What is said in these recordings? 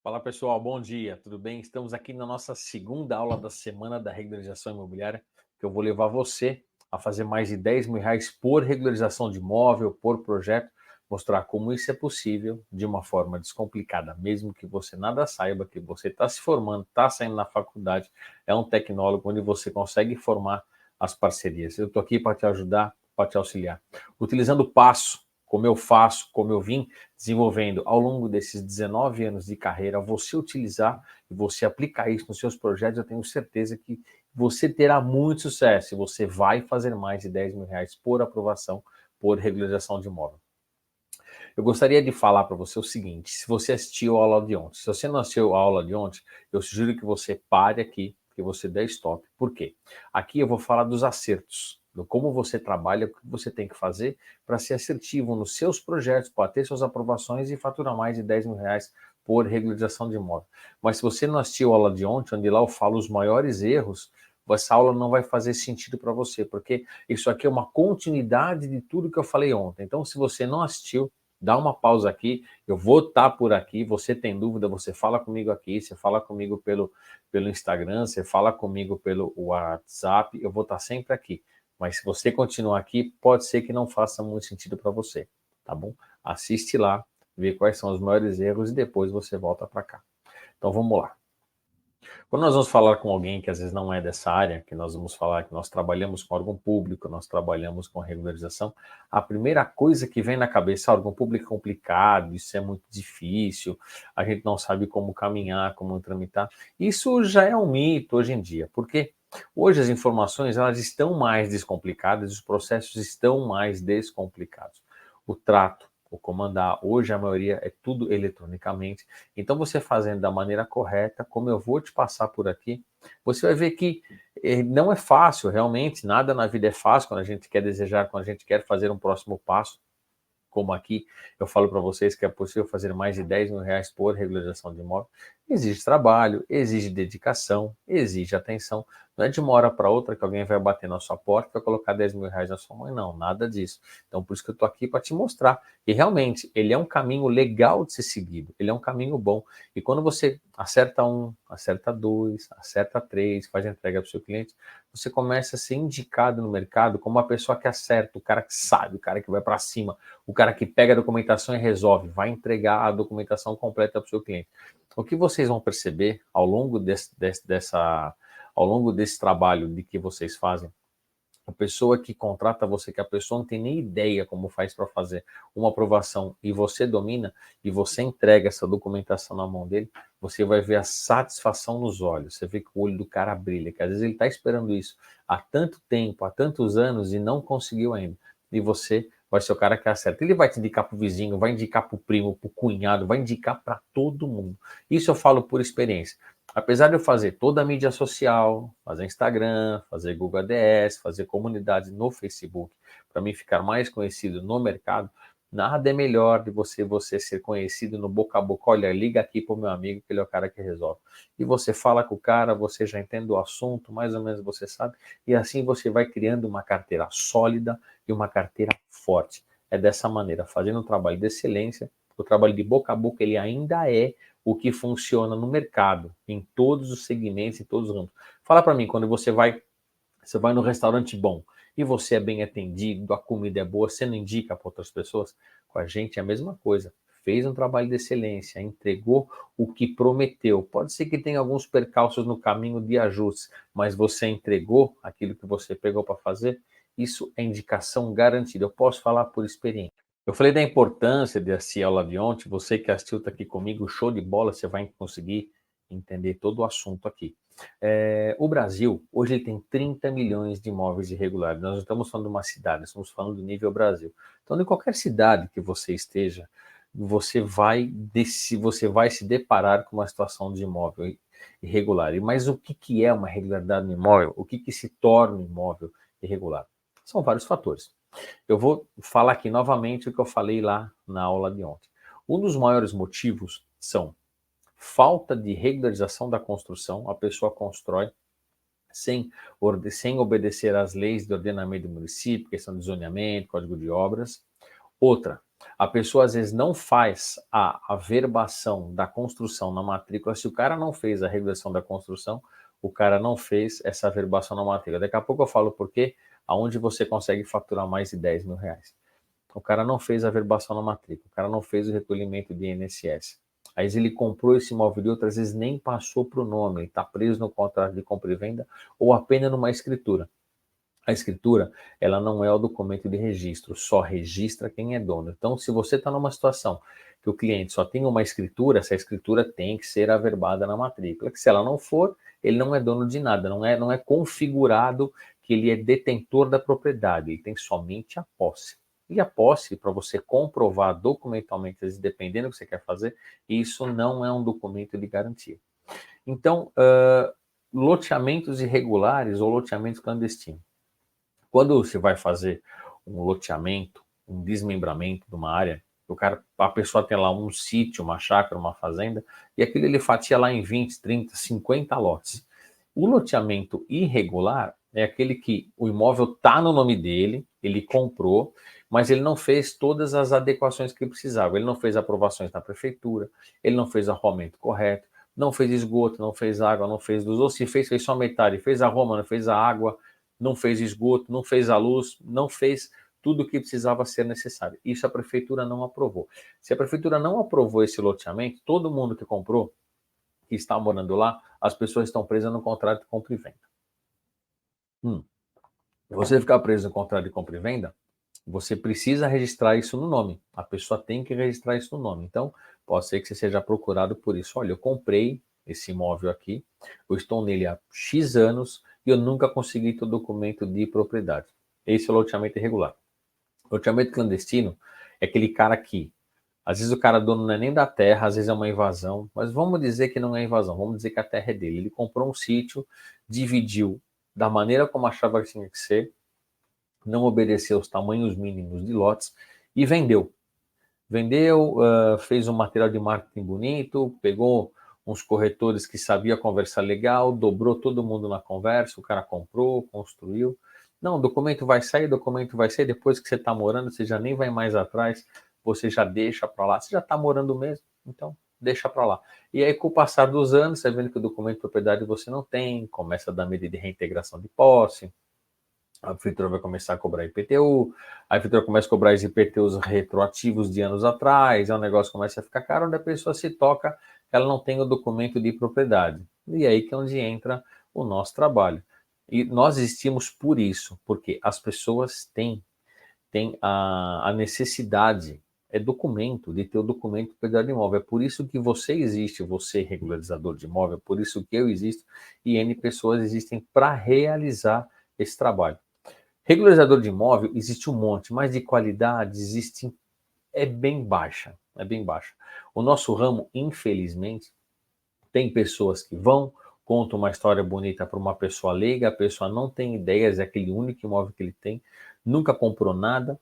Fala pessoal, bom dia, tudo bem? Estamos aqui na nossa segunda aula da semana da regularização imobiliária, que eu vou levar você a fazer mais de R$ 10.000 por regularização de imóvel, por projeto, mostrar como isso é possível de uma forma descomplicada, mesmo que você nada saiba, que você está se formando, está saindo na faculdade, é um tecnólogo onde você consegue formar as parcerias. Eu estou aqui para te ajudar, para te auxiliar. Utilizando o passo, como eu faço, como eu vim desenvolvendo ao longo desses 19 anos de carreira, você utilizar e você aplicar isso nos seus projetos, eu tenho certeza que você terá muito sucesso e você vai fazer mais de R$ 10.000 por aprovação, por regularização de imóvel. Eu gostaria de falar para você o seguinte, se você assistiu a aula de ontem, se você não assistiu a aula de ontem, eu sugiro que você pare aqui, que você dê stop. Por quê? Aqui eu vou falar dos acertos, do como você trabalha, o que você tem que fazer para ser assertivo nos seus projetos, para ter suas aprovações e faturar mais de R$ 10.000 por regularização de imóvel. Mas se você não assistiu a aula de ontem, onde lá eu falo os maiores erros, essa aula não vai fazer sentido para você, porque isso aqui é uma continuidade de tudo que eu falei ontem. Então, se você não assistiu, dá uma pausa aqui, eu vou estar por aqui, você tem dúvida, você fala comigo aqui, você fala comigo pelo Instagram, você fala comigo pelo WhatsApp, eu vou estar sempre aqui. Mas se você continuar aqui, pode ser que não faça muito sentido para você, tá bom? Assiste lá, vê quais são os maiores erros e depois você volta para cá. Então vamos lá. Quando nós vamos falar com alguém que às vezes não é dessa área, que nós vamos falar que nós trabalhamos com órgão público, nós trabalhamos com regularização, a primeira coisa que vem na cabeça, órgão público é complicado, isso é muito difícil, a gente não sabe como caminhar, como tramitar. Isso já é um mito hoje em dia, porque hoje as informações elas estão mais descomplicadas, os processos estão mais descomplicados. O trato, o comandar, hoje a maioria é tudo eletronicamente. Então, você fazendo da maneira correta, como eu vou te passar por aqui, você vai ver que não é fácil, realmente, nada na vida é fácil quando a gente quer desejar, quando a gente quer fazer um próximo passo. Como aqui eu falo para vocês que é possível fazer mais de R$ 10.000 por regularização de imóvel, exige trabalho, exige dedicação, exige atenção. Não é de uma hora para outra que alguém vai bater na sua porta e vai colocar R$ 10.000 na sua mãe, não, nada disso. Então, por isso que eu estou aqui para te mostrar. E realmente, ele é um caminho legal de ser seguido, ele é um caminho bom. E quando você acerta um, acerta dois, acerta três, faz a entrega para o seu cliente, você começa a ser indicado no mercado como uma pessoa que acerta, o cara que sabe, o cara que vai para cima, o cara que pega a documentação e resolve, vai entregar a documentação completa para o seu cliente. O que vocês vão perceber ao longo ao longo desse trabalho de que vocês fazem, a pessoa que contrata você, que a pessoa não tem nem ideia como faz para fazer uma aprovação e você domina e você entrega essa documentação na mão dele, você vai ver a satisfação nos olhos. Você vê que o olho do cara brilha, que às vezes ele está esperando isso há tanto tempo, há tantos anos e não conseguiu ainda. E você vai ser o cara que acerta. Ele vai te indicar para o vizinho, vai indicar para o primo, para o cunhado, vai indicar para todo mundo. Isso eu falo por experiência. Apesar de eu fazer toda a mídia social, fazer Instagram, fazer Google Ads, fazer comunidade no Facebook, para mim ficar mais conhecido no mercado, nada é melhor de você ser conhecido no boca a boca. Olha, liga aqui para o meu amigo, que ele é o cara que resolve. E você fala com o cara, você já entende o assunto, mais ou menos você sabe, e assim você vai criando uma carteira sólida e uma carteira forte. É dessa maneira, fazendo um trabalho de excelência, o trabalho de boca a boca ele ainda é o que funciona no mercado, em todos os segmentos, em todos os ramos. Fala para mim, quando você vai num restaurante bom e você é bem atendido, a comida é boa, você não indica para outras pessoas? Com a gente é a mesma coisa. Fez um trabalho de excelência, entregou o que prometeu. Pode ser que tenha alguns percalços no caminho de ajustes, mas você entregou aquilo que você pegou para fazer, isso é indicação garantida. Eu posso falar por experiência. Eu falei da importância de assistir a aula de ontem, você que assistiu está aqui comigo, show de bola, você vai conseguir entender todo o assunto aqui. O Brasil, hoje ele tem 30 milhões de imóveis irregulares, nós não estamos falando de uma cidade, estamos falando do nível Brasil. Então, em qualquer cidade que você esteja, você vai se deparar com uma situação de imóvel irregular. Mas o que é uma irregularidade no imóvel? O que se torna um imóvel irregular? São vários fatores. Eu vou falar aqui novamente o que eu falei lá na aula de ontem. Um dos maiores motivos são falta de regularização da construção, a pessoa constrói sem obedecer às leis de ordenamento do município, questão de zoneamento, código de obras. Outra, A pessoa às vezes não faz a averbação da construção na matrícula. Se o cara não fez a regulação da construção, o cara não fez essa averbação na matrícula. Daqui a pouco eu falo por quê, aonde você consegue faturar mais de 10 mil reais. O cara não fez a averbação na matrícula, o cara não fez o recolhimento de INSS. Aí ele comprou esse imóvel e outras vezes nem passou para o nome, ele está preso no contrato de compra e venda ou apenas numa escritura. A escritura, ela não é o documento de registro, só registra quem é dono. Então, se você está numa situação que o cliente só tem uma escritura, essa escritura tem que ser averbada na matrícula, que se ela não for, ele não é dono de nada, não é configurado que ele é detentor da propriedade, ele tem somente a posse. E a posse, para você comprovar documentalmente, dependendo do que você quer fazer, isso não é um documento de garantia. Então, loteamentos irregulares ou loteamentos clandestinos. Quando você vai fazer um loteamento, um desmembramento de uma área, a pessoa tem lá um sítio, uma chácara, uma fazenda, e aquilo ele fatia lá em 20, 30, 50 lotes. O loteamento irregular é aquele que o imóvel está no nome dele, ele comprou, mas ele não fez todas as adequações que ele precisava. Ele não fez aprovações na prefeitura, ele não fez arruamento correto, não fez esgoto, não fez água, não fez luz, ou se fez, fez só metade, fez arruma, não fez a água, não fez esgoto, não fez a luz, não fez tudo o que precisava ser necessário. Isso a prefeitura não aprovou. Se a prefeitura não aprovou esse loteamento, todo mundo que comprou, que está morando lá, as pessoas estão presas no contrato de compra e venda. Você ficar preso no contrato de compra e venda, você precisa registrar isso no nome. A pessoa tem que registrar isso no nome. Então, pode ser que você seja procurado por isso. Olha, eu comprei esse imóvel aqui, eu estou nele há X anos e eu nunca consegui ter o documento de propriedade. Esse é o loteamento irregular. Loteamento clandestino é aquele cara que, às vezes o cara dono não é nem da terra, às vezes é uma invasão, mas vamos dizer que não é invasão, vamos dizer que a terra é dele. Ele comprou um sítio, dividiu da maneira como achava que tinha que ser, não obedeceu os tamanhos mínimos de lotes e vendeu. Vendeu, fez um material de marketing bonito, pegou uns corretores que sabia conversar legal, dobrou todo mundo na conversa, o cara comprou, construiu. Não, o documento vai sair, depois que você está morando, você já nem vai mais atrás, você já deixa para lá, você já está morando mesmo, então deixa para lá. E aí, com o passar dos anos, você vendo que o documento de propriedade você não tem, começa a dar medida de reintegração de posse, a prefeitura vai começar a cobrar IPTU, a prefeitura começa a cobrar os IPTUs retroativos de anos atrás, aí o negócio começa a ficar caro, onde a pessoa se toca, ela não tem o documento de propriedade. E aí que é onde entra o nosso trabalho. E nós existimos por isso, porque as pessoas têm a necessidade, é documento, de ter o documento de propriedade de imóvel. É por isso que você existe, você regularizador de imóvel, é por isso que eu existo e N pessoas existem para realizar esse trabalho. Regularizador de imóvel existe um monte, mas de qualidade existe, é bem baixa, é bem baixa. O nosso ramo, infelizmente, tem pessoas que vão, contam uma história bonita para uma pessoa leiga, a pessoa não tem ideias, é aquele único imóvel que ele tem, nunca comprou nada,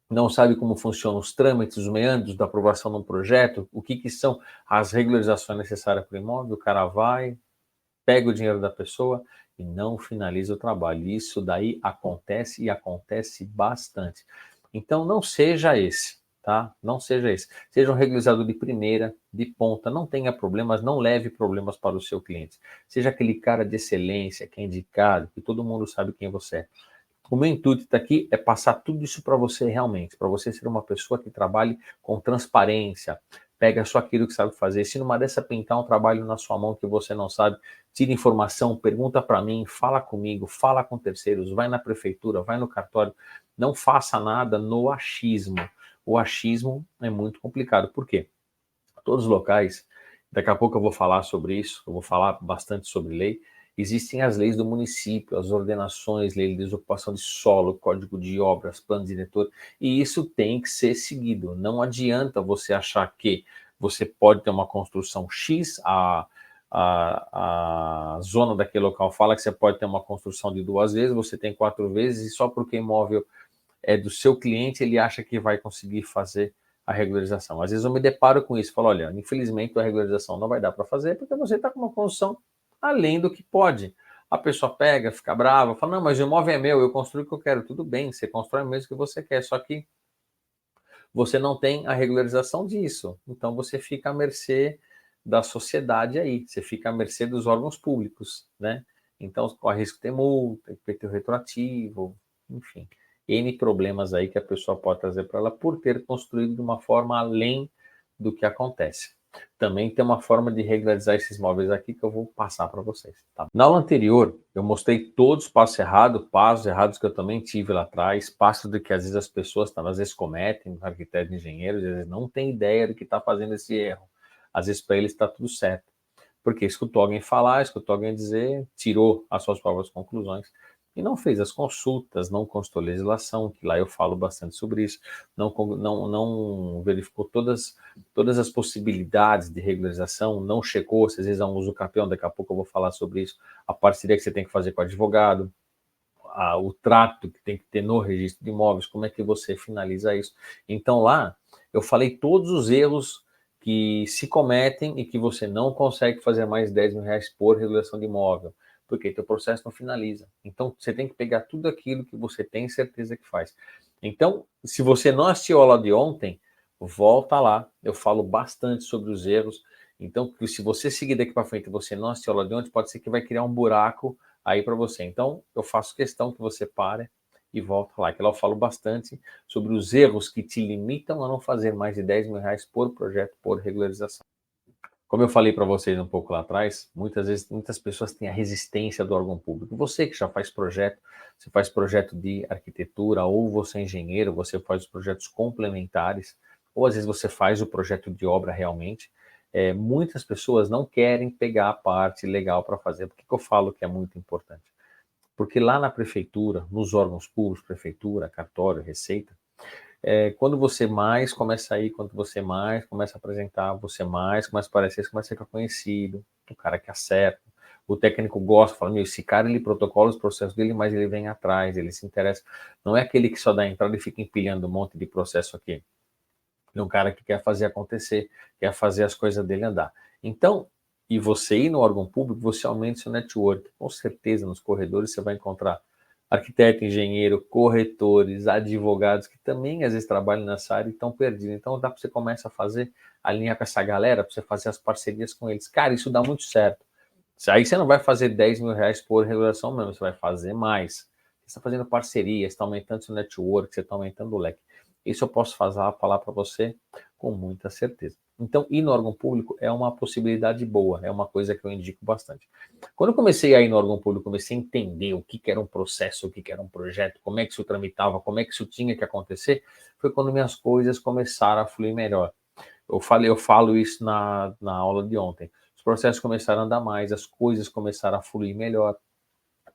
não sabe como funcionam os trâmites, os meandros da aprovação de um projeto, o que são as regularizações necessárias para o imóvel, o cara vai, pega o dinheiro da pessoa e não finaliza o trabalho. Isso daí acontece e acontece bastante. Então não seja esse, tá? Não seja esse. Seja um regularizador de primeira, de ponta, não tenha problemas, não leve problemas para o seu cliente. Seja aquele cara de excelência, que é indicado, que todo mundo sabe quem você é. O meu intuito aqui é passar tudo isso para você realmente, para você ser uma pessoa que trabalhe com transparência, pega só aquilo que sabe fazer. Se numa dessa pintar um trabalho na sua mão que você não sabe, tira informação, pergunta para mim, fala comigo, fala com terceiros, vai na prefeitura, vai no cartório, não faça nada no achismo. O achismo é muito complicado. Por quê? Todos os locais, daqui a pouco eu vou falar sobre isso, eu vou falar bastante sobre lei. Existem as leis do município, as ordenações, lei de desocupação de solo, código de obras, plano diretor, e isso tem que ser seguido. Não adianta você achar que você pode ter uma construção X, a zona daquele local fala que você pode ter uma construção de 2 vezes, você tem 4 vezes, e só porque o imóvel é do seu cliente, ele acha que vai conseguir fazer a regularização. Às vezes eu me deparo com isso, falo, olha, infelizmente a regularização não vai dar para fazer porque você está com uma construção além do que pode. A pessoa pega, fica brava, fala, não, mas o imóvel é meu, eu construo o que eu quero. Tudo bem, você constrói mesmo o que você quer, só que você não tem a regularização disso. Então você fica à mercê da sociedade aí, você fica à mercê dos órgãos públicos, né? Então corre risco de ter multa, IPTU retroativo, enfim, N problemas aí que a pessoa pode trazer para ela por ter construído de uma forma além do que acontece. Também tem uma forma de regularizar esses imóveis aqui que eu vou passar para vocês. Tá? Na aula anterior, eu mostrei todos os passos errados que eu também tive lá atrás, passos do que às vezes as pessoas às vezes cometem, arquitetos e engenheiros, às vezes não tem ideia do que está fazendo esse erro. Às vezes para eles está tudo certo. Porque escutou alguém falar, escutou alguém dizer, tirou as suas próprias conclusões e não fez as consultas, não consultou a legislação, que lá eu falo bastante sobre isso, não verificou todas as possibilidades de regularização, não checou se às vezes é um uso capião, daqui a pouco eu vou falar sobre isso, a parceria que você tem que fazer com o advogado, o trato que tem que ter no registro de imóveis, como é que você finaliza isso. Então lá eu falei todos os erros que se cometem e que você não consegue fazer mais de 10 mil reais por regulação de imóvel, porque teu processo não finaliza. Então você tem que pegar tudo aquilo que você tem certeza que faz. Então, se você não assistiu a aula de ontem, volta lá, eu falo bastante sobre os erros. Então, se você seguir daqui para frente e você não assistiu a aula de ontem, pode ser que vai criar um buraco aí para você. Então, eu faço questão que você pare e volta lá, que lá eu falo bastante sobre os erros que te limitam a não fazer mais de 10 mil reais por projeto, por regularização. Como eu falei para vocês um pouco lá atrás, muitas vezes, muitas pessoas têm a resistência do órgão público. Você que já faz projeto, você faz projeto de arquitetura, ou você é engenheiro, você faz os projetos complementares, ou às vezes você faz o projeto de obra realmente. Muitas pessoas não querem pegar a parte legal para fazer. Por que eu falo que é muito importante? Porque lá na prefeitura, nos órgãos públicos, prefeitura, cartório, receita, quando você mais começa a ir, quando você mais começa a apresentar, você mais começa a aparecer, você começa a ficar conhecido, o cara que acerta, o técnico gosta, fala, meu, esse cara, ele protocola os processos dele, mas ele vem atrás, ele se interessa. Não é aquele que só dá entrada e fica empilhando um monte de processo aqui. É um cara que quer fazer acontecer, quer fazer as coisas dele andar. Então, e você ir no órgão público, você aumenta seu network. Com certeza, nos corredores você vai encontrar arquiteto, engenheiro, corretores, advogados que também às vezes trabalham nessa área e estão perdidos. Então dá para você começar a fazer, alinhar com essa galera, para você fazer as parcerias com eles. Cara, isso dá muito certo. Aí você não vai fazer 10 mil reais por regulação mesmo, você vai fazer mais. Você está fazendo parceria, você está aumentando seu network, você está aumentando o leque. Isso eu posso falar para você com muita certeza. Então, ir no órgão público é uma possibilidade boa, é uma coisa que eu indico bastante. Quando eu comecei a ir no órgão público, comecei a entender o que era um processo, o que era um projeto, como é que isso tramitava, como é que isso tinha que acontecer, foi quando minhas coisas começaram a fluir melhor. Eu falo isso na aula de ontem. Os processos começaram a andar mais, as coisas começaram a fluir melhor,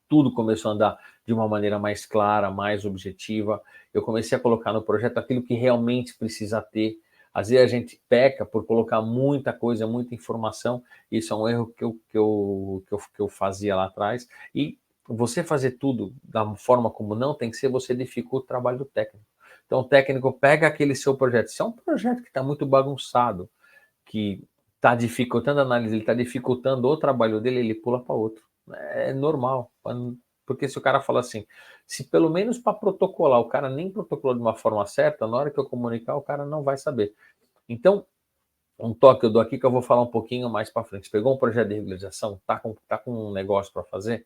tudo começou a andar de uma maneira mais clara, mais objetiva. Eu comecei a colocar no projeto aquilo que realmente precisa ter. Às vezes a gente peca por colocar muita coisa, muita informação. Isso é um erro que eu fazia lá atrás. E você fazer tudo da forma como não tem que ser, você dificulta o trabalho do técnico. Então o técnico pega aquele seu projeto. Se é um projeto que está muito bagunçado, que está dificultando a análise, ele está dificultando o trabalho dele, ele pula para outro. É normal, porque se o cara fala assim, se pelo menos para protocolar, o cara nem protocolou de uma forma certa, na hora que eu comunicar, o cara não vai saber. Então, um toque eu dou aqui que eu vou falar um pouquinho mais para frente. Pegou um projeto de regularização, tá com um negócio para fazer,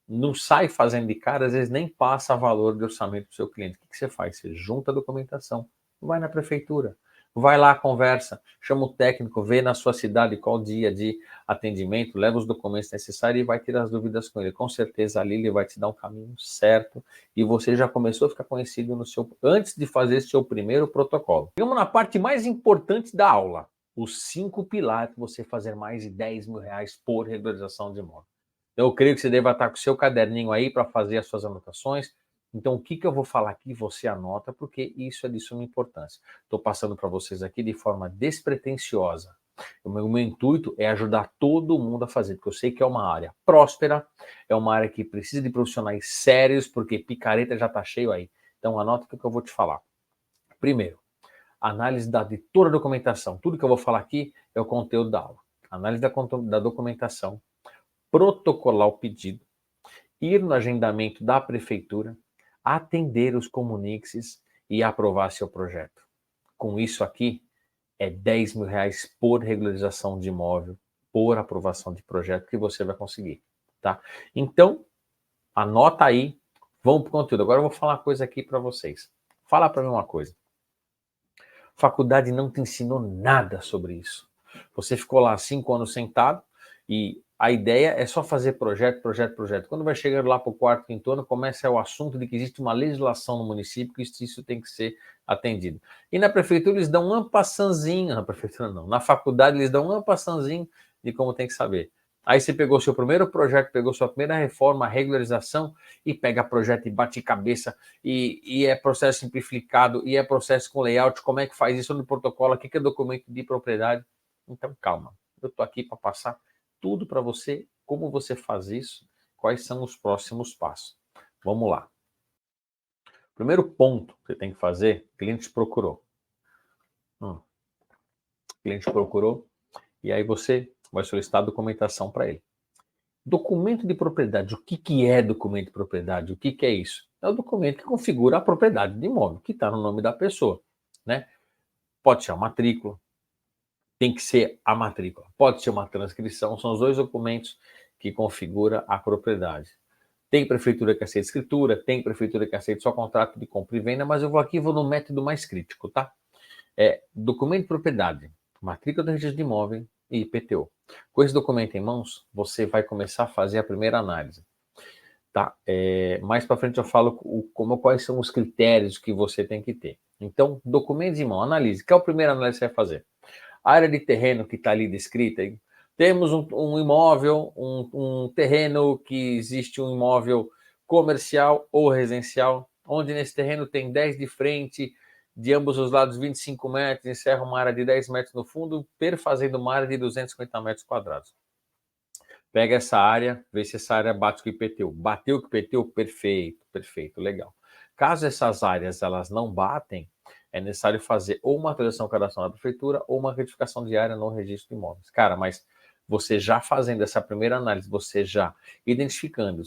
não sai fazendo de cara, às vezes nem passa valor de orçamento para o seu cliente. O que você faz? Você junta a documentação, vai na prefeitura, vai lá, conversa, chama o técnico, vê na sua cidade qual dia de atendimento, leva os documentos necessários e vai tirar as dúvidas com ele. Com certeza ali ele vai te dar um caminho certo e você já começou a ficar conhecido antes de fazer seu primeiro protocolo. Chegamos na parte mais importante da aula, os 5 pilares para você fazer mais de 10 mil reais por regularização de imóvel. Eu creio que você deva estar com o seu caderninho aí para fazer as suas anotações. Então, o que eu vou falar aqui, você anota, porque isso é de suma importância. Estou passando para vocês aqui de forma despretensiosa. O meu intuito é ajudar todo mundo a fazer, porque eu sei que é uma área próspera, é uma área que precisa de profissionais sérios, porque picareta já está cheio aí. Então, anota o que eu vou te falar. Primeiro, análise de toda a documentação. Tudo que eu vou falar aqui é o conteúdo da aula. Análise da documentação, protocolar o pedido, ir no agendamento da prefeitura, atender os comuniques e aprovar seu projeto. com isso aqui, é 10 mil reais por regularização de imóvel, por aprovação de projeto que você vai conseguir, tá? Então, anota aí, vamos para o conteúdo. Agora eu vou falar uma coisa aqui para vocês. Fala para mim uma coisa. Faculdade não te ensinou nada sobre isso. Você ficou lá 5 anos sentado e a ideia é só fazer projeto, projeto, projeto. Quando vai chegar lá para o quarto, quinto ano, começa o assunto de que existe uma legislação no município que isso tem que ser atendido. E na prefeitura eles dão um ampassanzinho, na prefeitura não, na faculdade eles dão um ampassanzinho de como tem que saber. Aí você pegou seu primeiro projeto, pegou sua primeira reforma, regularização, e pega projeto e bate cabeça, e é processo simplificado, e é processo com layout, como é que faz isso no protocolo, o que é documento de propriedade. Então, calma, eu estou aqui para passar tudo para você, como você faz isso, quais são os próximos passos. Vamos lá. Primeiro ponto que você tem que fazer, o cliente te procurou. O cliente procurou, e aí você vai solicitar a documentação para ele. Documento de propriedade. O que é documento de propriedade? O que é isso? É o documento que configura a propriedade do imóvel, que está no nome da pessoa, né? Pode ser a matrícula, tem que ser a matrícula. Pode ser uma transcrição, são os dois documentos que configura a propriedade. Tem prefeitura que aceita escritura, tem prefeitura que aceita só contrato de compra e venda, mas eu vou no método mais crítico, tá? Documento de propriedade, matrícula do registro de imóvel e IPTU. Com esse documento em mãos, você vai começar a fazer a primeira análise, tá? Mais para frente eu falo quais são os critérios que você tem que ter. Então, documentos em mão, analise. Qual é a primeira análise que você vai fazer? A área de terreno que está ali descrita, hein? Temos um imóvel, um terreno que existe um imóvel comercial ou residencial, onde nesse terreno tem 10 de frente, de ambos os lados 25 metros, encerra uma área de 10 metros no fundo, perfazendo uma área de 250 metros quadrados. Pega essa área, vê se essa área bate com o IPTU. Bateu com o IPTU? Perfeito, perfeito, legal. Caso essas áreas elas não batem, é necessário fazer ou uma atualização cadastral na prefeitura ou uma retificação de área no registro de imóveis. Cara, mas você já fazendo essa primeira análise, você já identificando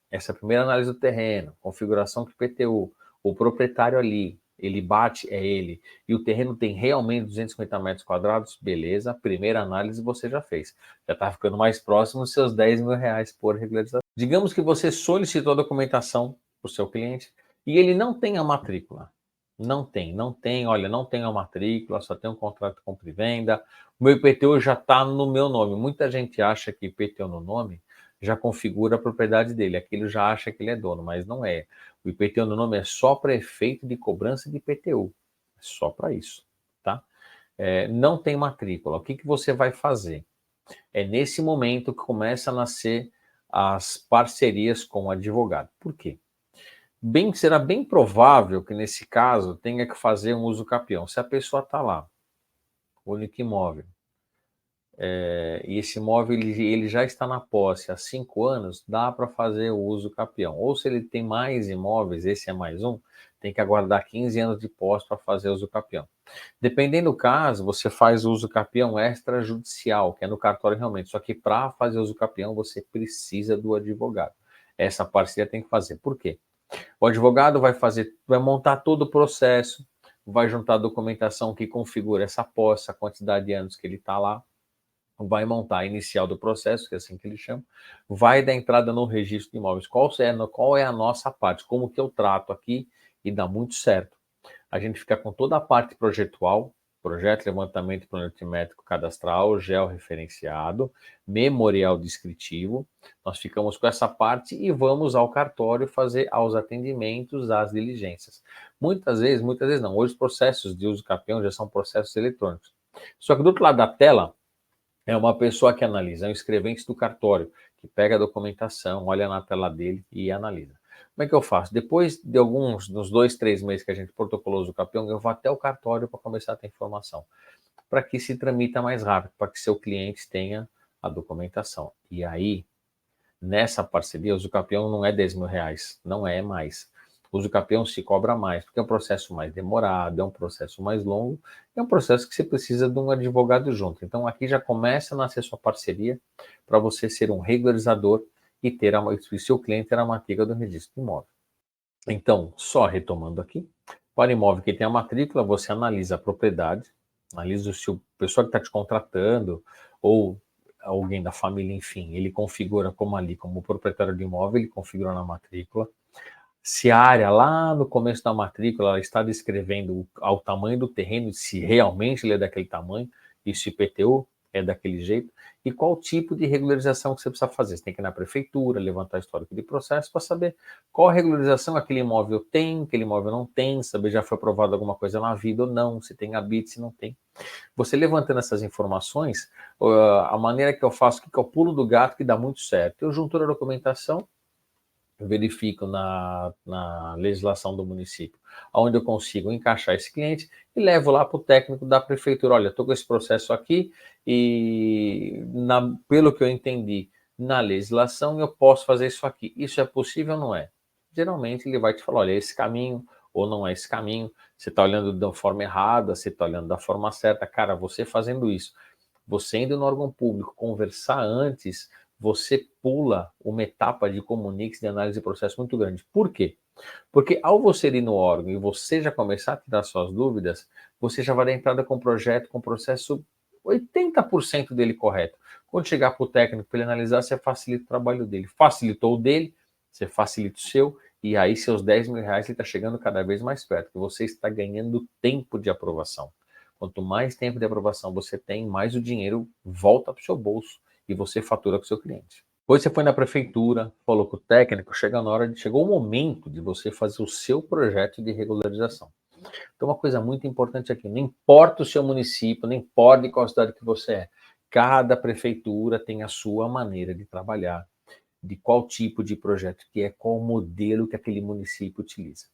essa primeira análise do terreno, configuração com o IPTU, o proprietário ali, ele bate, é ele, e o terreno tem realmente 250 metros quadrados, beleza, primeira análise você já fez. Já está ficando mais próximo dos seus 10 mil reais por regularização. Digamos que você solicitou a documentação para o seu cliente e ele não tem a matrícula. Não tem, olha, não tem a matrícula, só tem um contrato de compra e venda. O meu IPTU já está no meu nome. Muita gente acha que IPTU no nome já configura a propriedade dele. Aquilo já acha que ele é dono, mas não é. O IPTU no nome é só para efeito de cobrança de IPTU. É só para isso, tá? Não tem matrícula. O que você vai fazer? É nesse momento que começa a nascer as parcerias com o advogado. Por quê? Será bem provável que nesse caso tenha que fazer um uso capião. Se a pessoa está lá, único imóvel, e esse imóvel ele já está na posse há 5 anos, dá para fazer o uso capião. Ou se ele tem mais imóveis, esse é mais um, tem que aguardar 15 anos de posse para fazer o uso capião. Dependendo do caso, você faz o uso capião extrajudicial, que é no cartório realmente. Só que para fazer o uso capião, você precisa do advogado. Essa parceria tem que fazer. Por quê? O advogado vai montar todo o processo, vai juntar a documentação que configura essa posse, a quantidade de anos que ele está lá, vai montar a inicial do processo, que é assim que ele chama, vai dar entrada no registro de imóveis. Qual é a nossa parte? Como que eu trato aqui? E dá muito certo. A gente fica com toda a parte projetual, projeto, levantamento planimétrico cadastral, georreferenciado, memorial descritivo. Nós ficamos com essa parte e vamos ao cartório fazer aos atendimentos, às diligências. Muitas vezes não. Hoje os processos de uso capião já são processos eletrônicos. Só que do outro lado da tela é uma pessoa que analisa, é um escrevente do cartório, que pega a documentação, olha na tela dele e analisa. Como é que eu faço? Depois de nos 2, 3 meses que a gente protocolou o capião, eu vou até o cartório para começar a ter informação, para que se tramita mais rápido, para que seu cliente tenha a documentação. E aí, nessa parceria, o usucapião não é 10 mil reais, não é mais. O usucapião se cobra mais, porque é um processo mais demorado, é um processo mais longo, é um processo que você precisa de um advogado junto. Então, aqui já começa a nascer sua parceria para você ser um regularizador e ter o seu cliente ter a matrícula do registro de imóvel. Então, só retomando aqui, Para imóvel que tem a matrícula, você analisa a propriedade, analisa se o pessoa que está te contratando ou alguém da família, enfim, ele configura como ali, como proprietário de imóvel, ele configura na matrícula. Se a área lá no começo da matrícula ela está descrevendo ao tamanho do terreno, se realmente ele é daquele tamanho, e se o IPTU é daquele jeito, e qual tipo de regularização que você precisa fazer. Você tem que ir na prefeitura, levantar histórico de processo para saber qual regularização aquele imóvel tem, aquele imóvel não tem, saber já foi aprovado alguma coisa na vida ou não, se tem habite, se não tem. Você levantando essas informações, a maneira que eu faço, que é o pulo do gato, que dá muito certo. Eu junto a documentação, eu verifico na legislação do município, onde eu consigo encaixar esse cliente e levo lá para o técnico da prefeitura. Olha, estou com esse processo aqui e, pelo que eu entendi, na legislação eu posso fazer isso aqui. Isso é possível ou não é? Geralmente ele vai te falar, olha, é esse caminho ou não é esse caminho, você está olhando da forma errada, você está olhando da forma certa. Cara, você fazendo isso, você indo no órgão público conversar antes, você pula uma etapa de comuniques, de análise de processo muito grande. Por quê? Porque ao você ir no órgão e você já começar a tirar suas dúvidas, você já vai dar entrada com o projeto, com o processo 80% dele correto. Quando chegar para o técnico para ele analisar, você facilita o trabalho dele. Facilitou o dele, você facilita o seu, e aí seus 10 mil reais está chegando cada vez mais perto, que você está ganhando tempo de aprovação. Quanto mais tempo de aprovação você tem, mais o dinheiro volta para o seu bolso e você fatura com o seu cliente. Depois você foi na prefeitura, falou com o técnico, chegou o momento de você fazer o seu projeto de regularização. Então, uma coisa muito importante aqui, não importa o seu município, não importa qual cidade que você é, cada prefeitura tem a sua maneira de trabalhar, de qual tipo de projeto que é, qual modelo que aquele município utiliza.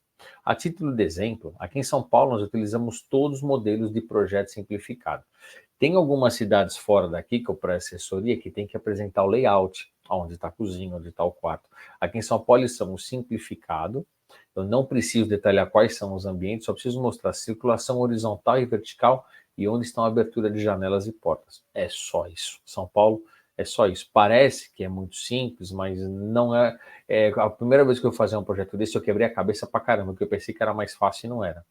A título de exemplo, aqui em São Paulo nós utilizamos todos os modelos de projeto simplificado. Tem algumas cidades fora daqui que eu presto assessoria que tem que apresentar o layout, onde está a cozinha, onde está o quarto. Aqui em São Paulo eles são simplificado. Eu não preciso detalhar quais são os ambientes, só preciso mostrar circulação horizontal e vertical e onde estão a abertura de janelas e portas. É só isso. São Paulo é só isso. Parece que é muito simples, mas não é. A primeira vez que eu fazia um projeto desse, eu quebrei a cabeça pra caramba, porque eu pensei que era mais fácil e não era.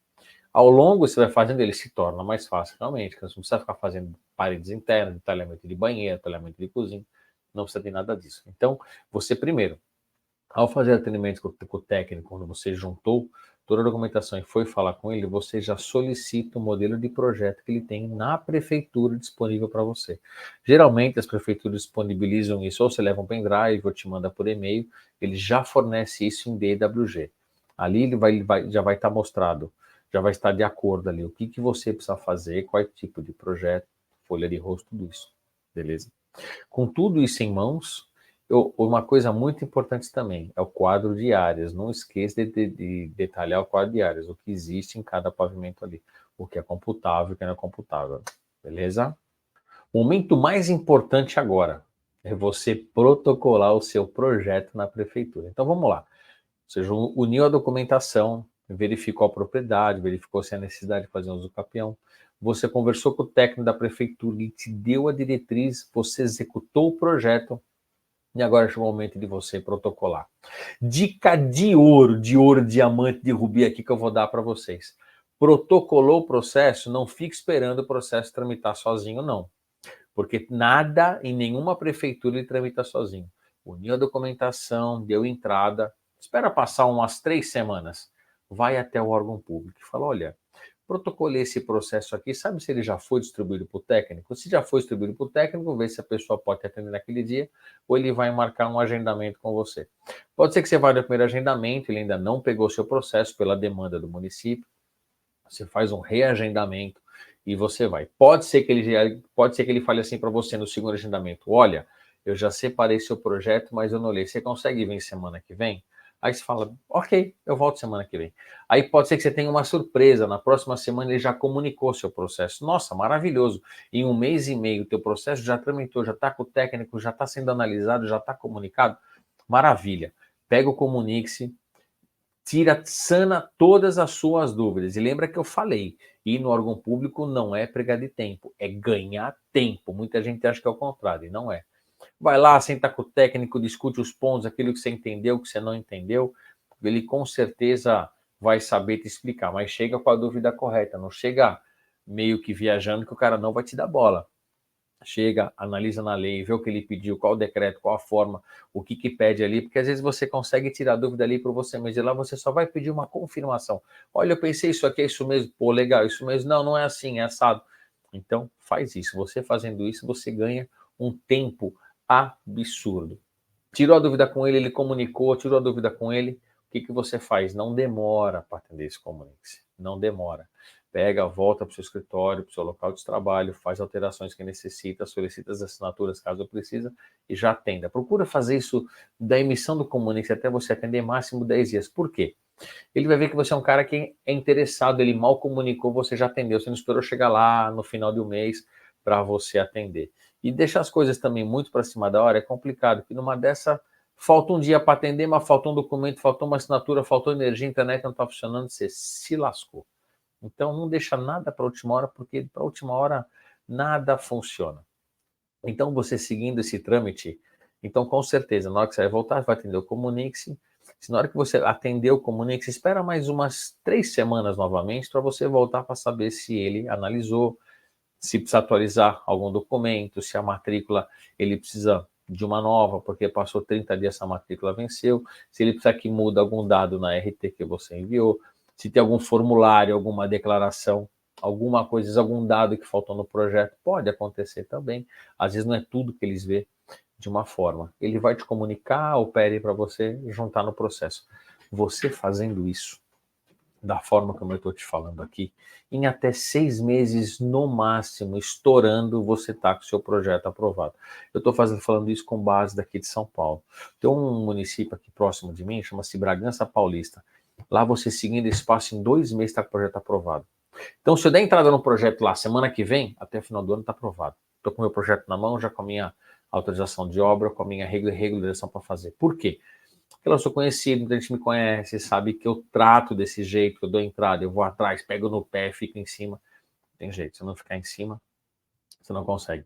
Ao longo, você vai fazendo, ele se torna mais fácil, realmente, porque você não precisa ficar fazendo paredes internas, detalhamento de banheiro, detalhamento de cozinha, não precisa de nada disso. Então, você primeiro, ao fazer atendimento com o técnico, quando você juntou toda a documentação e foi falar com ele, você já solicita o modelo de projeto que ele tem na prefeitura disponível para você. Geralmente as prefeituras disponibilizam isso, ou você leva um pendrive ou te manda por e-mail, ele já fornece isso em DWG. Ali ele já vai estar mostrado, já vai estar de acordo ali, o que você precisa fazer, qual tipo de projeto, folha de rosto, tudo isso, beleza? Com tudo isso em mãos, uma coisa muito importante também é o quadro de áreas. Não esqueça de detalhar o quadro de áreas, o que existe em cada pavimento ali, o que é computável e o que não é computável. Beleza? O momento mais importante agora é você protocolar o seu projeto na prefeitura. Então vamos lá. Você uniu a documentação, verificou a propriedade, verificou se há necessidade de fazer uso do capião. Você conversou com o técnico da prefeitura, ele te deu a diretriz, você executou o projeto e agora chegou o momento de você protocolar. Dica de ouro, diamante, de rubi aqui que eu vou dar para vocês. Protocolou o processo, não fique esperando o processo tramitar sozinho, não. Porque nada em nenhuma prefeitura ele tramita sozinho. Uniu a documentação, deu entrada, espera passar umas 3 semanas, vai até o órgão público e fala, olha, protocolei esse processo aqui, sabe se ele já foi distribuído para o técnico? Se já foi distribuído para o técnico, vê se a pessoa pode atender naquele dia, ou ele vai marcar um agendamento com você. Pode ser que você vá no primeiro agendamento, ele ainda não pegou seu processo pela demanda do município, você faz um reagendamento e você vai. Pode ser que ele fale assim para você no segundo agendamento, olha, eu já separei seu projeto, mas eu não olhei, você consegue vir semana que vem? Aí você fala, ok, eu volto semana que vem. Aí pode ser que você tenha uma surpresa, na próxima semana ele já comunicou seu processo. Nossa, maravilhoso. Em 1 mês e meio, teu processo já tramitou, já está com o técnico, já está sendo analisado, já está comunicado. Maravilha. Pega o Comunique-se, sana todas as suas dúvidas. E lembra que eu falei, ir no órgão público não é pregar de tempo, é ganhar tempo. Muita gente acha que é o contrário, e não é. Vai lá, senta com o técnico, discute os pontos, aquilo que você entendeu, que você não entendeu. Ele com certeza vai saber te explicar, mas chega com a dúvida correta, não chega meio que viajando que o cara não vai te dar bola. Chega, analisa na lei, vê o que ele pediu, qual o decreto, qual a forma, o que pede ali, porque às vezes você consegue tirar a dúvida ali por você, mas de lá você só vai pedir uma confirmação. Olha, eu pensei isso aqui, é isso mesmo, pô, legal, isso mesmo, não, não é assim, é assado. Então, faz isso. Você fazendo isso, você ganha um tempo absurdo. Tirou a dúvida com ele, ele comunicou, tirou a dúvida com ele, o que você faz? Não demora para atender esse comunique-se, não demora. Pega, volta para o seu escritório, para o seu local de trabalho, faz alterações que necessita, solicita as assinaturas caso precisa e já atenda. Procura fazer isso da emissão do comunique-se até você atender máximo 10 dias. Por quê? Ele vai ver que você é um cara que é interessado, ele mal comunicou, você já atendeu, você não esperou chegar lá no final do mês para você atender. E deixar as coisas também muito para cima da hora é complicado, porque numa dessa falta um dia para atender, mas faltou um documento, faltou uma assinatura, faltou energia, a internet não está funcionando, você se lascou. Então não deixa nada para a última hora, porque para a última hora nada funciona. Então você seguindo esse trâmite, então com certeza, na hora que você vai voltar, vai atender o Comunique-se. Se na hora que você atender o Comunique-se, espera mais umas 3 semanas novamente para você voltar para saber se ele analisou, se precisa atualizar algum documento, se a matrícula ele precisa de uma nova, porque passou 30 dias essa matrícula venceu, se ele precisa que mude algum dado na RT que você enviou, se tem algum formulário, alguma declaração, alguma coisa, algum dado que faltou no projeto, pode acontecer também. Às vezes não é tudo que eles vê de uma forma. Ele vai te comunicar ou pede para você juntar no processo. Você fazendo isso, da forma como eu estou te falando aqui, em até 6 meses no máximo, estourando, você está com o seu projeto aprovado. Eu estou falando isso com base daqui de São Paulo. Tem um município aqui próximo de mim, chama-se Bragança Paulista. Lá você seguindo esse passo, em 2 meses está com o projeto aprovado. Então, se eu der entrada no projeto lá semana que vem, até o final do ano está aprovado. Estou com o meu projeto na mão, já com a minha autorização de obra, com a minha regularização para fazer. Por quê? Porque eu sou conhecido, muita gente me conhece, sabe que eu trato desse jeito, que eu dou entrada, eu vou atrás, pego no pé, fico em cima. Tem jeito, se não ficar em cima, você não consegue.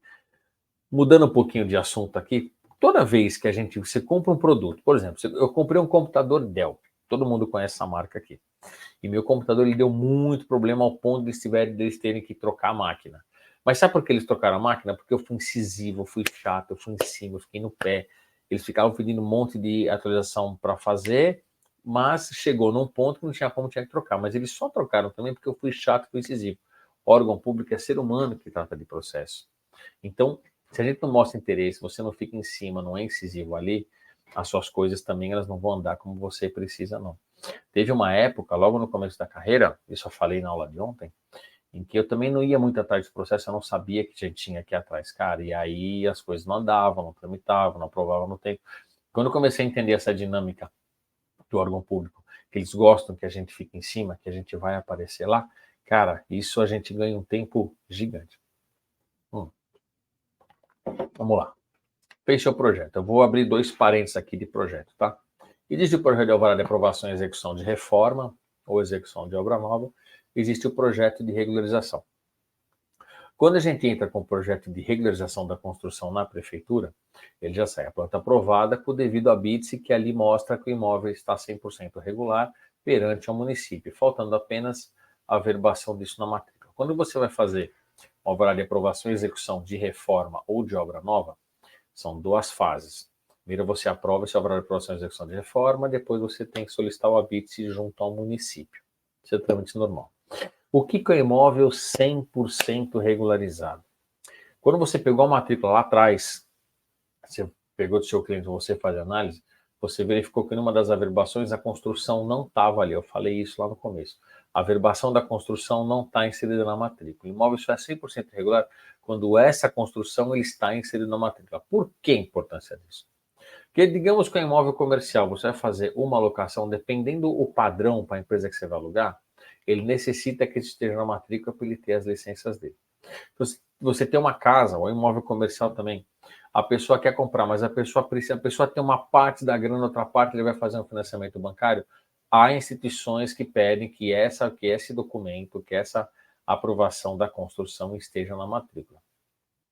Mudando um pouquinho de assunto aqui, toda vez que você compra um produto, por exemplo, eu comprei um computador Dell, todo mundo conhece essa marca aqui, e meu computador ele deu muito problema ao ponto de eles terem que trocar a máquina. Mas sabe por que eles trocaram a máquina? Porque eu fui incisivo, eu fui chato, eu fui em cima, eu fiquei no pé. Eles ficavam pedindo um monte de atualização para fazer, mas chegou num ponto que não tinha como, tinha que trocar. Mas eles só trocaram também porque eu fui chato, fui incisivo. Órgão público é ser humano que trata de processo. Então, se a gente não mostra interesse, você não fica em cima, não é incisivo ali, as suas coisas também elas não vão andar como você precisa, não. Teve uma época, logo no começo da carreira, isso eu falei na aula de ontem, em que eu também não ia muito atrás do processo, eu não sabia que a gente tinha que ir atrás, cara, e aí as coisas não andavam, não tramitavam, não aprovavam no tempo. Quando eu comecei a entender essa dinâmica do órgão público, que eles gostam que a gente fique em cima, que a gente vai aparecer lá, cara, isso a gente ganha um tempo gigante. Vamos lá. Fez seu projeto. Eu vou abrir 2 parênteses aqui de projeto, tá? Existe o projeto de alvará de aprovação e execução de reforma ou execução de obra nova. Existe o projeto de regularização. Quando a gente entra com o projeto de regularização da construção na prefeitura, ele já sai a planta aprovada com o devido habite, que ali mostra que o imóvel está 100% regular perante ao município, faltando apenas a averbação disso na matrícula. Quando você vai fazer o alvará de aprovação e execução de reforma ou de obra nova, são 2 fases. Primeiro você aprova esse alvará de aprovação e execução de reforma, depois você tem que solicitar o habite junto ao município. Isso é trâmite normal. O que é imóvel 100% regularizado? Quando você pegou a matrícula lá atrás, você pegou do seu cliente, você faz a análise, você verificou que numa das averbações a construção não estava ali. Eu falei isso lá no começo. A averbação da construção não está inserida na matrícula. O imóvel só é 100% regular quando essa construção ele está inserida na matrícula. Por que a importância disso? Porque digamos que é um imóvel comercial, você vai fazer uma locação, dependendo do padrão para a empresa que você vai alugar, ele necessita que esteja na matrícula para ele ter as licenças dele. Então, se você tem uma casa ou um imóvel comercial também, a pessoa quer comprar, mas a pessoa tem uma parte da grana, outra parte ele vai fazer um financiamento bancário. Há instituições que pedem que esse documento, que essa aprovação da construção esteja na matrícula.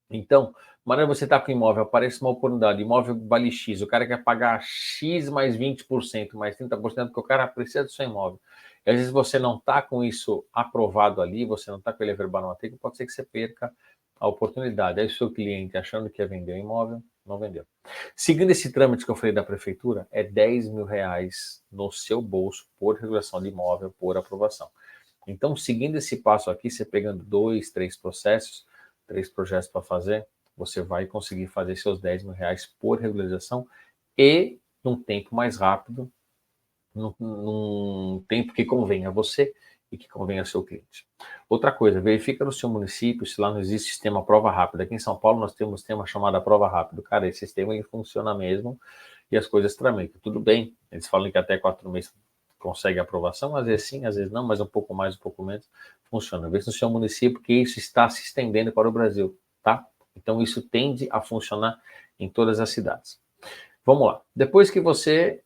Então, maneira você está com imóvel, aparece uma oportunidade, imóvel vale X, o cara quer pagar X mais 20%, mais 30%, porque o cara precisa do seu imóvel. E às vezes você não está com isso aprovado ali, você não está com ele averbado na matrícula, pode ser que você perca a oportunidade. Aí o seu cliente, achando que ia vender o imóvel, não vendeu. Seguindo esse trâmite que eu falei da prefeitura, é 10 mil reais no seu bolso por regulação de imóvel, por aprovação. Então, seguindo esse passo aqui, você pegando 2, 3 processos, 3 projetos para fazer, você vai conseguir fazer seus 10 mil reais por regularização e num tempo mais rápido, num tempo que convém a você e que convém ao seu cliente. Outra coisa, verifica no seu município se lá não existe sistema prova rápida. Aqui em São Paulo nós temos um sistema chamado prova rápida. Cara, esse sistema ele funciona mesmo e as coisas tramitam. Tudo bem, eles falam que até 4 meses consegue aprovação, às vezes sim, às vezes não, mas um pouco mais, um pouco menos, funciona. Vê se no seu município que isso está se estendendo para o Brasil, tá? Então isso tende a funcionar em todas as cidades. Vamos lá. Depois que você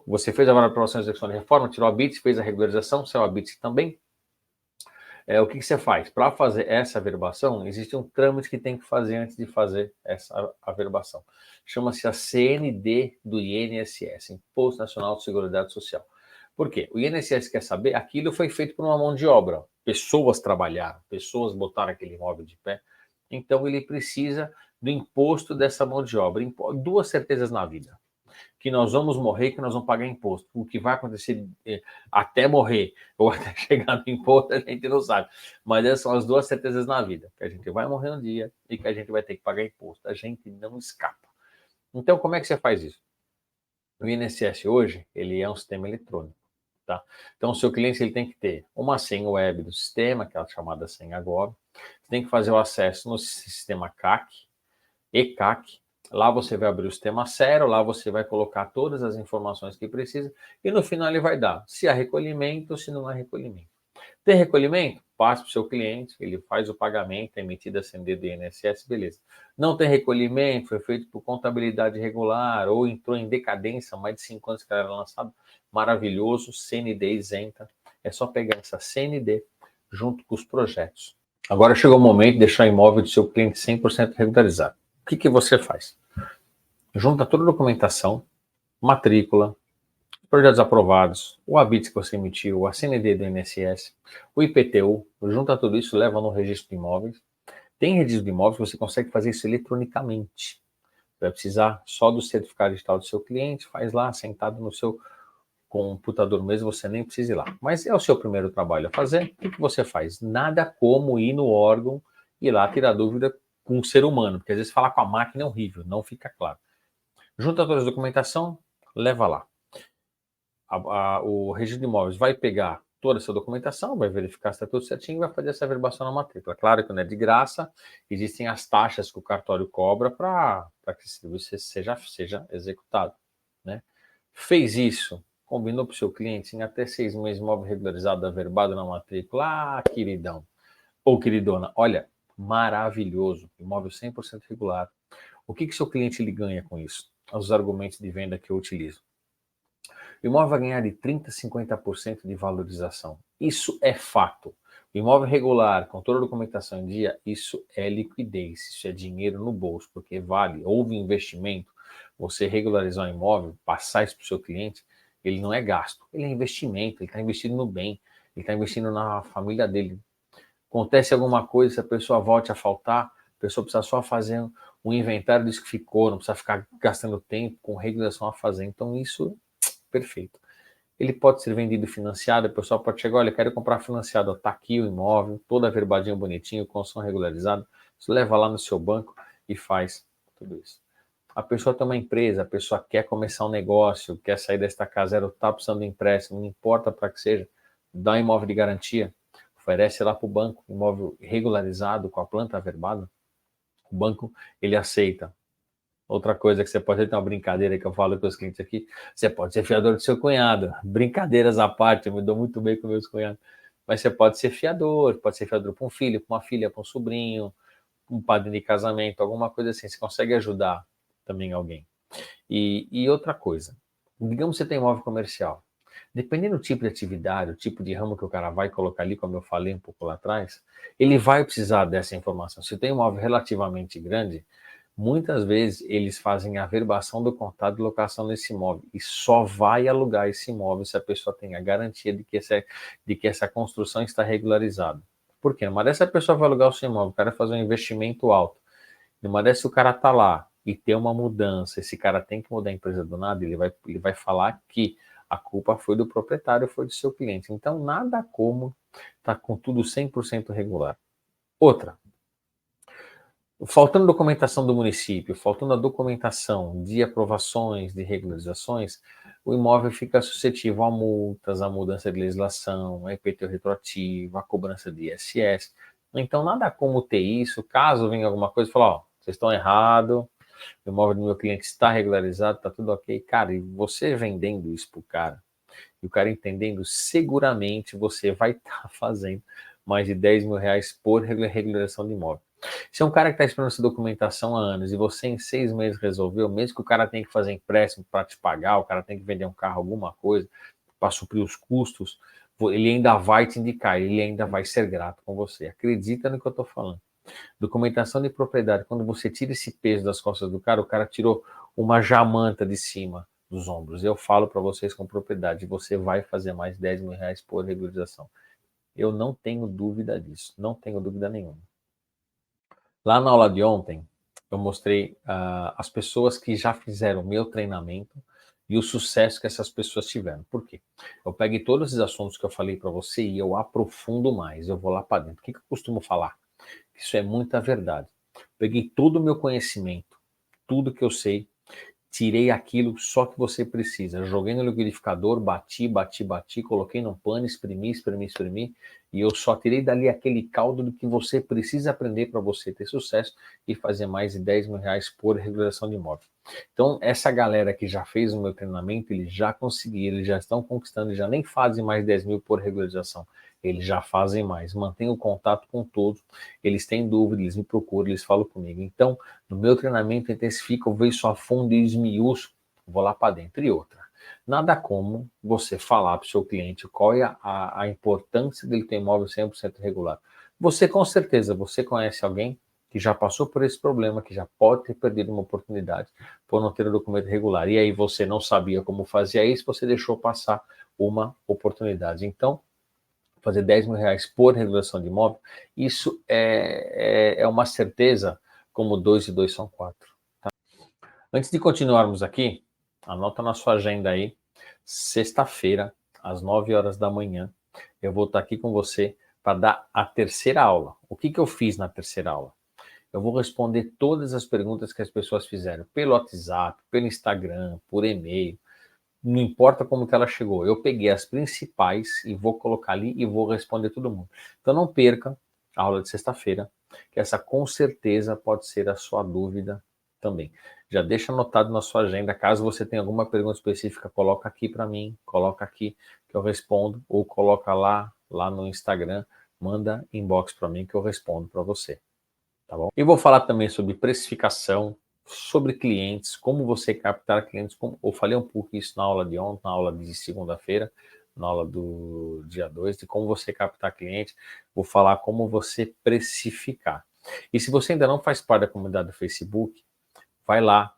você fez a aprovação e execução de reforma, tirou a BITS, fez a regularização, saiu a BITS também. O que você faz? Para fazer essa averbação, existe um trâmite que tem que fazer antes de fazer essa averbação. Chama-se a CND do INSS, Imposto Nacional de Seguridade Social. Por quê? O INSS quer saber, aquilo foi feito por uma mão de obra. Pessoas trabalharam, pessoas botaram aquele imóvel de pé. Então, ele precisa do imposto dessa mão de obra. Duas certezas na vida. Que nós vamos morrer, que nós vamos pagar imposto. O que vai acontecer até morrer ou até chegar no imposto, a gente não sabe. Mas essas são as duas certezas na vida. Que a gente vai morrer um dia e que a gente vai ter que pagar imposto. A gente não escapa. Então, como é que você faz isso? O INSS hoje, ele é um sistema eletrônico. Tá? Então, o seu cliente ele tem que ter uma senha web do sistema, que é a chamada senha Gov. Você tem que fazer o acesso no sistema CAC, ECAC. Lá você vai abrir o sistema zero, lá você vai colocar todas as informações que precisa e no final ele vai dar se há recolhimento ou se não há recolhimento. Tem recolhimento? Passa para o seu cliente, ele faz o pagamento, é emitido a CND do INSS, beleza. Não tem recolhimento, foi feito por contabilidade regular ou entrou em decadência, mais de 5 anos que era lançado, maravilhoso, CND isenta. É só pegar essa CND junto com os projetos. Agora chegou o momento de deixar o imóvel do seu cliente 100% regularizado. O que você faz? Junta toda a documentação, matrícula, projetos aprovados, o habite que você emitiu, a CND do INSS, o IPTU, junta tudo isso, leva no registro de imóveis. Tem registro de imóveis, você consegue fazer isso eletronicamente. Vai precisar só do certificado digital do seu cliente, faz lá, sentado no seu computador mesmo, você nem precisa ir lá. Mas é o seu primeiro trabalho a fazer, o que você faz? Nada como ir no órgão e lá tirar dúvida com um ser humano, porque às vezes falar com a máquina é horrível, não fica claro. Junta toda a documentação, leva lá. O registro de imóveis vai pegar toda essa documentação, vai verificar se está tudo certinho e vai fazer essa averbação na matrícula. Claro que não é de graça, existem as taxas que o cartório cobra para que esse serviço seja executado. Né? Fez isso, combinou para o seu cliente, em até 6 meses, imóvel regularizado, averbado na matrícula. Ah, queridão ou queridona, olha, maravilhoso, imóvel 100% regular. O que seu cliente ele ganha com isso? Os argumentos de venda que eu utilizo. O imóvel vai ganhar de 30% a 50% de valorização. Isso é fato. O imóvel regular, com toda a documentação em dia, isso é liquidez, isso é dinheiro no bolso, porque vale, houve investimento. Você regularizar um imóvel, passar isso para o seu cliente, ele não é gasto, ele é investimento, ele está investindo no bem, ele está investindo na família dele. Acontece alguma coisa, se a pessoa volte a faltar, a pessoa precisa só fazer um inventário disso que ficou, não precisa ficar gastando tempo com regulação a fazer. Então, isso, perfeito. Ele pode ser vendido financiado, a pessoa pode chegar, olha, quero comprar financiado, está aqui o imóvel, toda averbadinho, bonitinho, construção regularizada, você leva lá no seu banco e faz tudo isso. A pessoa tem uma empresa, a pessoa quer começar um negócio, quer sair desta casa, está precisando de empréstimo, não importa para que seja, dá um imóvel de garantia, oferece lá para o banco, imóvel regularizado, com a planta averbada, o banco, ele aceita. Outra coisa que você pode ter uma brincadeira que eu falo com os clientes aqui, você pode ser fiador do seu cunhado. Brincadeiras à parte, eu me dou muito bem com meus cunhados. Mas você pode ser fiador para um filho, para uma filha, para um sobrinho, um padrinho de casamento, alguma coisa assim. Você consegue ajudar também alguém. E outra coisa, digamos que você tem imóvel comercial. Dependendo do tipo de atividade, o tipo de ramo que o cara vai colocar ali, como eu falei um pouco lá atrás, ele vai precisar dessa informação. Se tem um imóvel relativamente grande, Muitas vezes eles fazem a averbação do contrato de locação desse imóvel e só vai alugar esse imóvel se a pessoa tem a garantia de que essa construção está regularizada. Por quê? Numa dessa a pessoa vai alugar o seu imóvel, o cara vai fazer um investimento alto. Numa dessa o cara tá lá e tem uma mudança, esse cara tem que mudar a empresa do nada, ele vai falar que a culpa foi do proprietário, foi do seu cliente. Então nada como tá com tudo 100% regular. Outra, faltando documentação do município, faltando a documentação de aprovações, de regularizações, o imóvel fica suscetível a multas, a mudança de legislação, a IPTU retroativo, a cobrança de ISS. Então, nada como ter isso, caso venha alguma coisa, falar, ó, vocês estão errados, o imóvel do meu cliente está regularizado, está tudo ok. Cara, e você vendendo isso para o cara, e o cara entendendo, seguramente você vai estar fazendo mais de 10 mil reais por regularização de imóvel. Se é um cara que está esperando essa documentação há anos e você em 6 meses resolveu, mesmo que o cara tenha que fazer empréstimo para te pagar, o cara tem que vender um carro, alguma coisa, para suprir os custos, ele ainda vai te indicar, ele ainda vai ser grato com você. Acredita no que eu estou falando. Documentação de propriedade, quando você tira esse peso das costas do cara, o cara tirou uma jamanta de cima dos ombros. Eu falo para vocês com propriedade, você vai fazer mais 10 mil reais por regularização. Eu não tenho dúvida disso, não tenho dúvida nenhuma. Lá na aula de ontem, eu mostrei as pessoas que já fizeram o meu treinamento e o sucesso que essas pessoas tiveram. Por quê? Eu peguei todos esses assuntos que eu falei para você e eu aprofundo mais, eu vou lá para dentro. O que eu costumo falar? Isso é muita verdade. Peguei todo o meu conhecimento, tudo que eu sei, tirei aquilo só que você precisa. Joguei no liquidificador, bati, coloquei num pano, espremi, e eu só tirei dali aquele caldo do que você precisa aprender para você ter sucesso e fazer mais de 10 mil reais por regularização de imóvel. Então, essa galera que já fez o meu treinamento, eles já conseguiram, eles já estão conquistando, já nem fazem mais 10 mil por regularização. Eles já fazem mais, mantêm o contato com todos, eles têm dúvida, eles me procuram, eles falam comigo. Então, no meu treinamento, intensifica, eu vejo a fundo e esmiuço, vou lá para dentro. E outra, nada como você falar para o seu cliente qual é a importância dele ter imóvel 100% regular. Você, com certeza, você conhece alguém que já passou por esse problema, que já pode ter perdido uma oportunidade por não ter o documento regular. E aí você não sabia como fazia isso, você deixou passar uma oportunidade. Então, fazer 10 mil reais por regulação de imóvel, isso é uma certeza como 2 e 2 são 4. Tá? Antes de continuarmos aqui, anota na sua agenda aí, sexta-feira, às 9 horas da manhã, eu vou estar aqui com você para dar a terceira aula. O que eu fiz na terceira aula? Eu vou responder todas as perguntas que as pessoas fizeram pelo WhatsApp, pelo Instagram, por e-mail, não importa como que ela chegou. Eu peguei as principais e vou colocar ali e vou responder todo mundo. Então não perca a aula de sexta-feira, que essa com certeza pode ser a sua dúvida também. Já deixa anotado na sua agenda, caso você tenha alguma pergunta específica, coloca aqui para mim, coloca aqui que eu respondo, ou coloca lá no Instagram, manda inbox para mim que eu respondo para você. Tá bom? E vou falar também sobre precificação, sobre clientes, como você captar clientes. Eu falei um pouco isso na aula de ontem, na aula de segunda-feira, na aula do dia 2, de como você captar cliente. Vou falar como você precificar. E se você ainda não faz parte da comunidade do Facebook, vai lá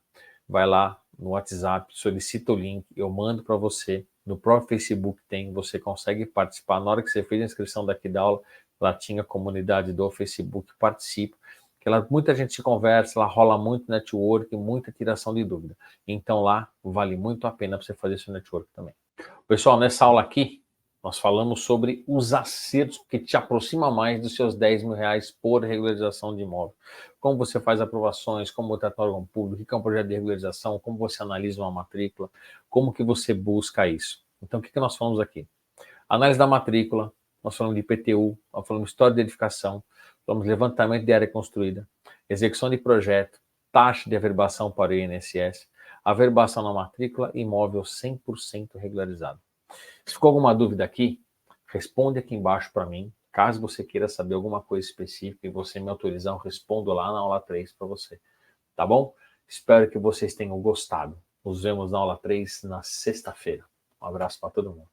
no WhatsApp, solicita o link, eu mando para você. No próprio Facebook tem, você consegue participar. Na hora que você fez a inscrição daqui da aula, lá tinha a comunidade do Facebook, participa. Que lá muita gente se conversa, lá rola muito network, muita tiração de dúvida. Então lá vale muito a pena para você fazer seu network também. Pessoal, nessa aula aqui, nós falamos sobre os acertos que te aproximam mais dos seus 10 mil reais por regularização de imóvel. Como você faz aprovações, como trata o órgão público, o que é um projeto de regularização, como você analisa uma matrícula, como que você busca isso. Então, o que nós falamos aqui? Análise da matrícula, nós falamos de IPTU, nós falamos de história de edificação, falamos de levantamento de área construída, execução de projeto, taxa de averbação para o INSS, averbação na matrícula, imóvel 100% regularizado. Se ficou alguma dúvida aqui, responde aqui embaixo para mim. Caso você queira saber alguma coisa específica e você me autorizar, eu respondo lá na aula 3 para você. Tá bom? Espero que vocês tenham gostado. Nos vemos na aula 3 na sexta-feira. Um abraço para todo mundo.